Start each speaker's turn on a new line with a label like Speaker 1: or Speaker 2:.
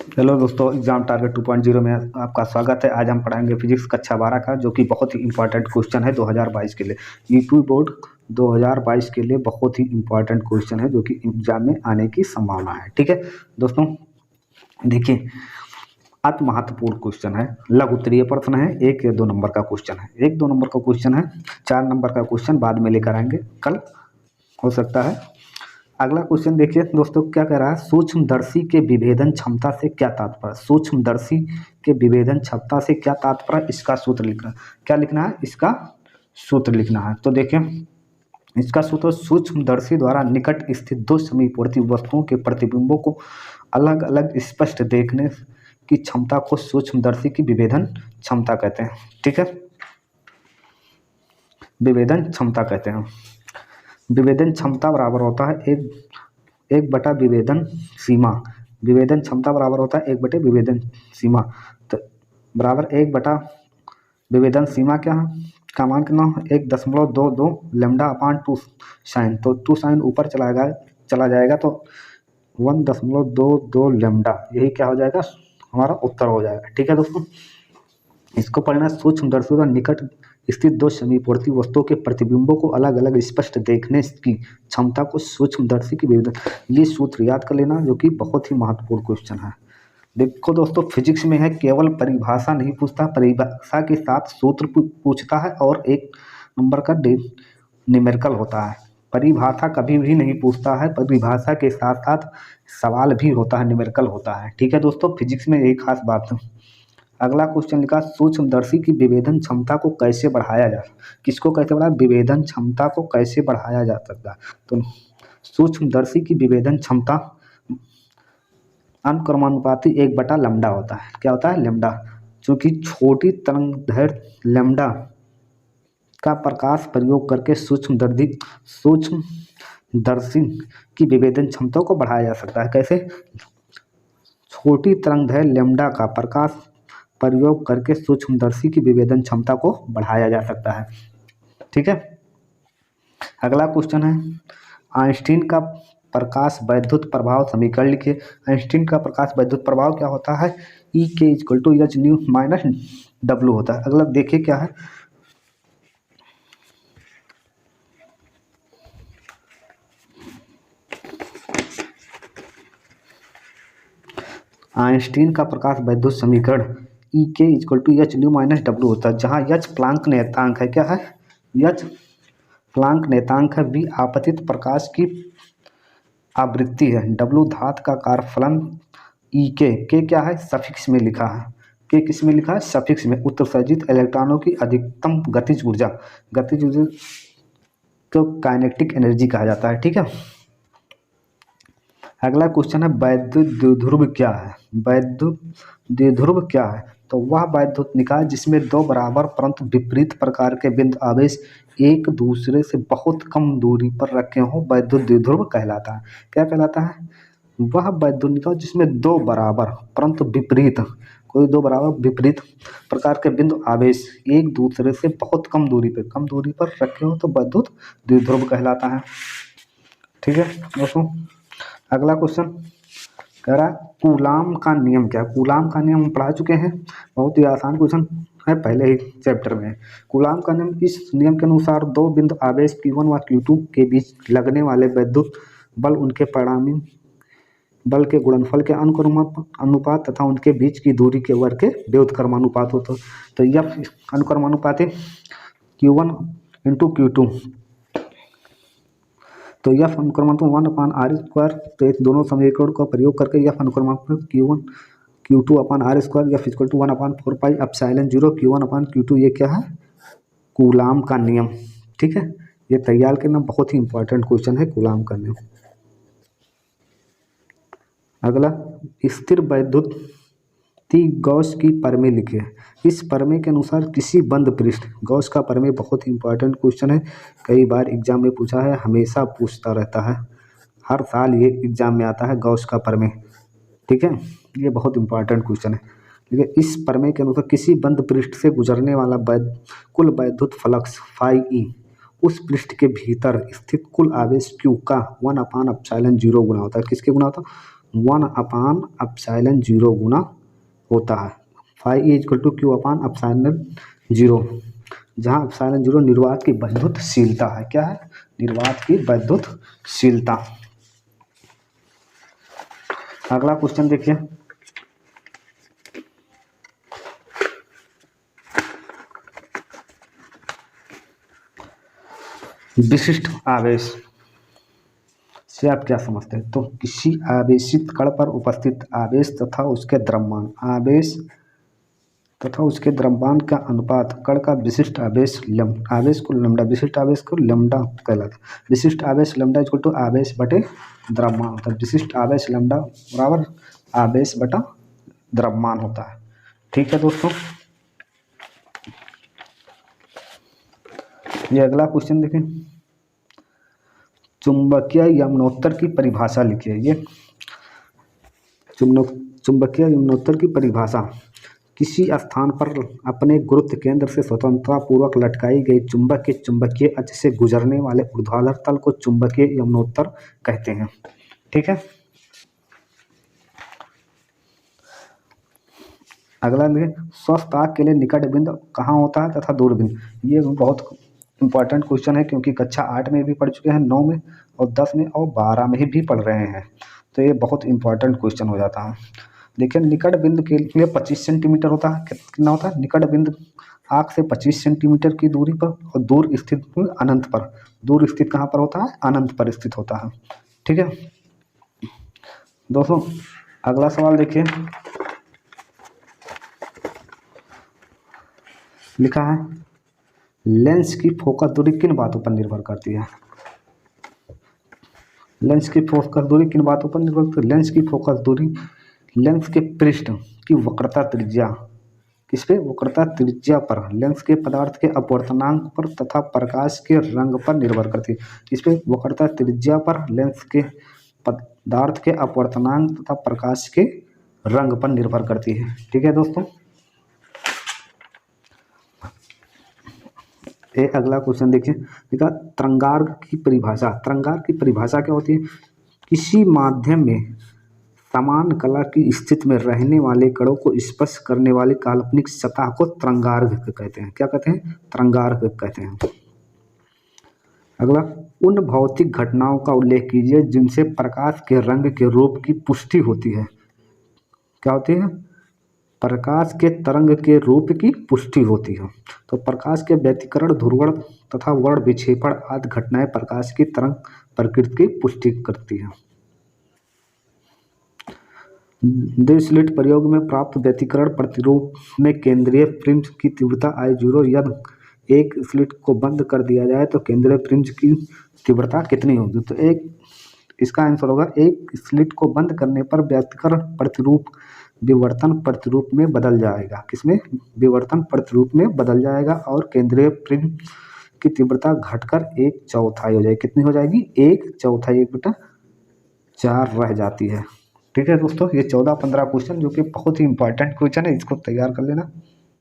Speaker 1: Hello दोस्तों, exam target 2.0 में आपका स्वागत है। आज हम पढ़ाएंगे फिजिक्स कक्षा 12 का, जो कि बहुत ही इंपॉर्टेंट क्वेश्चन है 2022 के लिए। यूपी बोर्ड 2022 के लिए बहुत ही इंपॉर्टेंट क्वेश्चन है, जो कि एग्जाम में आने की संभावना है। ठीक है दोस्तों, देखिए, अति महत्वपूर्ण क्वेश्चन है। लघु उत्तरीय प्रश्न है। 1 या 2 नंबर का क्वेश्चन है। 1-2 नंबर का क्वेश्चन है। 4 नंबर का क्वेश्चन बाद में लेकर आएंगे, कल हो सकता है। अगला क्वेश्चन देखिए दोस्तों, क्या कह रहा है। सूक्ष्मदर्शी के विभेदन क्षमता से क्या तात्पर्य। सूक्ष्मदर्शी के विभेदन क्षमता से क्या तात्पर्य, इसका सूत्र लिखना। क्या लिखना है, इसका सूत्र लिखना है। तो देखिए, इसका सूत्र सूक्ष्मदर्शी द्वारा निकट स्थित दो समीपवर्ती वस्तुओं के प्रतिबिंबों को अलग अलग स्पष्ट देखने की क्षमता को सूक्ष्मदर्शी की विभेदन क्षमता कहते हैं। ठीक है, विभेदन क्षमता कहते हैं। विभेदन क्षमता बराबर होता है एक बटा विभेदन सीमा। विभेदन क्षमता बराबर होता है 1 बटे विभेदन सीमा। तो बराबर 1 बटा विभेदन सीमा क्या है, का मान कितना है, 1.22 लेमडा अपान 2 साइन। तो 2 साइन ऊपर चला जाएगा तो 1.22 लेमडा, यही क्या हो जाएगा, हमारा उत्तर हो जाएगा। ठीक है दोस्तों, इसको पढ़ना। सूक्ष्मदर्शी का निकट स्थित दो समीपवर्ती वस्तुओं के प्रतिबिंबों को अलग अलग स्पष्ट देखने की क्षमता को सूक्ष्मदर्शी की विभेदन, ये सूत्र याद कर लेना, जो कि बहुत ही महत्वपूर्ण क्वेश्चन है। देखो दोस्तों, फिजिक्स में है केवल परिभाषा नहीं पूछता, परिभाषा के साथ सूत्र पूछता है, और 1 नंबर का न्यूमेरिकल होता है। परिभाषा कभी भी नहीं पूछता है, परिभाषा के साथ साथ सवाल भी होता है, न्यूमेरिकल होता है। ठीक है दोस्तों, फिजिक्स में यही खास बात है। अगला क्वेश्चन लिखा, सूक्ष्मदर्शी की विभेदन क्षमता को कैसे बढ़ाया जा, किसको कैसे बढ़ाया, विभेदन क्षमता को कैसे बढ़ाया जा सकता है। तो सूक्ष्मदर्शी की विभेदन क्षमता अनुक्रमानुपाती 1 बटा लैम्डा होता है। क्या होता है, लैम्डा। चूंकि छोटी तरंगदैर्घ्य लैम्डा का प्रकाश प्रयोग करके सूक्ष्मदर्शी की विभेदन क्षमता को बढ़ाया जा सकता है। कैसे, छोटी तरंगदैर्घ्य लैम्डा का प्रकाश प्रयोग करके सूक्ष्मदर्शी की विभेदन क्षमता को बढ़ाया जा सकता है। ठीक है, अगला क्वेश्चन है, आइंस्टीन का प्रकाश वैद्युत प्रभाव समीकरण लिखिए। आइंस्टीन का प्रकाश वैद्युत प्रभाव क्या होता है, ई के equal to H nu minus W होता है। अगला देखिए क्या है, आइंस्टीन का प्रकाश वैद्युत समीकरण ई के equal to H nu minus W होता है, जहाँ एच प्लांक नियतांक है। क्या है, एच प्लांक नियतांक है। वी आपतित प्रकाश की आवृत्ति है। डब्लू धातु का कार्यफलन। ई के क्या है, सफिक्स में लिखा है। के किस में लिखा है, सफिक्स में। उत्सर्जित इलेक्ट्रॉनों की अधिकतम गतिज ऊर्जा, गतिज ऊर्जा को काइनेटिक एनर्जी कहा जाता है। ठीक है, अगला क्वेश्चन है, वैद्युत द्विध्रुव क्या है। वैद्युत द्विध्रुव क्या है, तो वह वैद्युत निकाय जिसमें दो बराबर परंतु विपरीत प्रकार के बिंदु आवेश एक दूसरे से बहुत कम दूरी पर रखे हों, वैद्युत द्विध्रुव कहलाता है। क्या कहलाता है, वह वैद्युत निकाय जिसमें दो बराबर परंतु विपरीत, कोई दो बराबर विपरीत प्रकार के बिंदु आवेश एक दूसरे से बहुत कम दूरी पर रखे हो, तो वैद्युत द्विध्रुव कहलाता है। ठीक है दोस्तों, अगला क्वेश्चन कह रहा है, कूलाम का नियम क्या है। कूलाम का नियम हम पढ़ा चुके हैं, बहुत ही आसान क्वेश्चन है, पहले ही चैप्टर में। कूलाम का नियम, इस नियम के अनुसार दो बिंदु आवेश Q1 व Q2 के बीच लगने वाले वैद्युत बल उनके परिणामी बल के गुणनफल के अनुपात तथा उनके बीच की दूरी के वर्ग के व्युत्क्रमानुपात होता है। तो यह अनुक्रमानुपाती Q1 इंटू Q2, तो यह अनुक्रमानुपात 1/r²। तो इस दोनों समीकरणों का प्रयोग करके यह अनुक्रमानुपात Q1 Q2/r², यह इक्वल टू 1/4πε0 Q1/Q2, ये क्या है, कूलाम का नियम। ठीक है, ये तैयार करना, बहुत ही इंपॉर्टेंट क्वेश्चन है कूलाम का नियम। अगला, स्थिर वैद्युत गॉस की प्रमेय लिखिए। इस प्रमेय के अनुसार किसी बंद पृष्ठ, गॉस का प्रमेय बहुत ही इंपॉर्टेंट क्वेश्चन है, कई बार एग्जाम में पूछा है, हमेशा पूछता रहता है, हर साल ये एग्जाम में आता है गॉस का प्रमेय। ठीक है, ये बहुत इंपॉर्टेंट क्वेश्चन है। देखिए, इस प्रमेय के अनुसार किसी बंद पृष्ठ से गुजरने वाला कुल वैद्युत फ्लक्स φe उस पृष्ठ के भीतर स्थित कुल आवेश Q का 1/ε0 गुना होता है। किसके गुना होता है, 1/ε0 गुना होता है। Phi E equal to Q/ε0, जहाँ ε0 निर्वात की वैद्युतशीलता है। क्या है? निर्वात की वैद्युतशीलता। अगला क्वेश्चन देखिए, विशिष्ट आवेश से आप क्या समझते हैं? तो किसी आवेशित कण पर उपस्थित आवेश तथा उसके द्रव्यमान का अनुपात कण का विशिष्ट आवेश विशिष्ट आवेश को लैम्डा कहलाता है। विशिष्ट आवेश लैम्डा इक्वल टू आवेश बटे द्रव्यमान होता है। विशिष्ट आवेश लैम्डा बराबर आवेश बटा द्रव्यमान होता है। ठीक है दोस्तों, ये अगला क्वेश्चन देखें, चुंबकीय यमुनोत्तर की परिभाषा लिखिए। ये चुंबकीय यमुनोत्तर की परिभाषा, किसी स्थान पर अपने गुरुत्व केंद्र से स्वतंत्रता पूर्वक लटकाई गई चुंबक के चुंबकीय अक्ष से गुजरने वाले ऊर्ध्वाधर तल को चुंबकीय यमुनोत्तर कहते हैं। ठीक है, अगला देखिए, स्वस्थ आँख के लिए निकट बिंदु कहाँ होता है तथा दूर बिंदु। ये बहुत इंपॉर्टेंट क्वेश्चन है, क्योंकि कक्षा 8 में भी पढ़ चुके हैं, 9 में और 10 में और 12 में भी पढ़ रहे हैं। तो ये बहुत इंपॉर्टेंट क्वेश्चन हो जाता है। देखिए, निकट बिंदु के लिए 25 सेंटीमीटर होता है। कितना होता है? निकट बिंदु आँख से 25 सेंटीमीटर की दूरी पर, और दूर स्थित अनंत पर। दूर स्थित कहाँ पर होता है? अनंत पर स्थित होता है। ठीक है दोस्तों, अगला सवाल देखिए, लिखा है लेंस की फोकस दूरी किन बातों पर निर्भर करती है? लेंस की फोकस दूरी किन बातों पर निर्भर करती है? लेंस की फोकस दूरी लेंस के पृष्ठ की वक्रता त्रिज्या, किस पे? वक्रता त्रिज्या पर, लेंस के पदार्थ के अपवर्तनांक पर तथा प्रकाश के रंग पर निर्भर करती है। किस पे? वक्रता त्रिज्या पर, लेंस के पदार्थ के अपवर्तनांक तथा प्रकाश के रंग पर निर्भर करती है। ठीक है दोस्तों, एक अगला क्वेश्चन देखिए, देखा तरंगार्घ की परिभाषा। तरंगार्घ की परिभाषा क्या होती है? किसी माध्यम में समान कला की स्थिति में रहने वाले कणों को स्पर्श करने वाली काल्पनिक सतह को तरंगार्घ कहते हैं। क्या कहते हैं? तरंगार्घ कहते हैं। अगला, उन भौतिक घटनाओं का उल्लेख कीजिए जिनसे प्रकाश के रंग के रूप की पुष्टि होती है। क्या होती है? प्रकाश के तरंग के रूप की पुष्टि होती है। तो प्रकाश के व्यतिकरण, ध्रुवण तथा वर्ण विक्षेपण आदि घटनाएं प्रकाश की तरंग प्रकृति की पुष्टि करती है। दो स्लिट प्रयोग में प्राप्त व्यतिकरण प्रतिरूप में केंद्रीय फ्रिंज की तीव्रता I0 यदि एक स्लिट को बंद कर दिया जाए तो केंद्रीय फ्रिंज की तीव्रता कितनी होगी? तो इसका आंसर होगा, एक स्लिट को बंद करने पर व्यतिकरण प्रतिरूप विवर्तन प्रतिरूप में बदल जाएगा। किसमें? विवर्तन प्रतिरूप में बदल जाएगा, और केंद्रीय फ्रिंज की तीव्रता घटकर 1/4 हो जाएगी। कितनी हो जाएगी? 1/4, 1/4 रह जाती है। ठीक है दोस्तों, ये 14-15 क्वेश्चन जो कि बहुत ही इंपॉर्टेंट क्वेश्चन है, इसको तैयार कर लेना।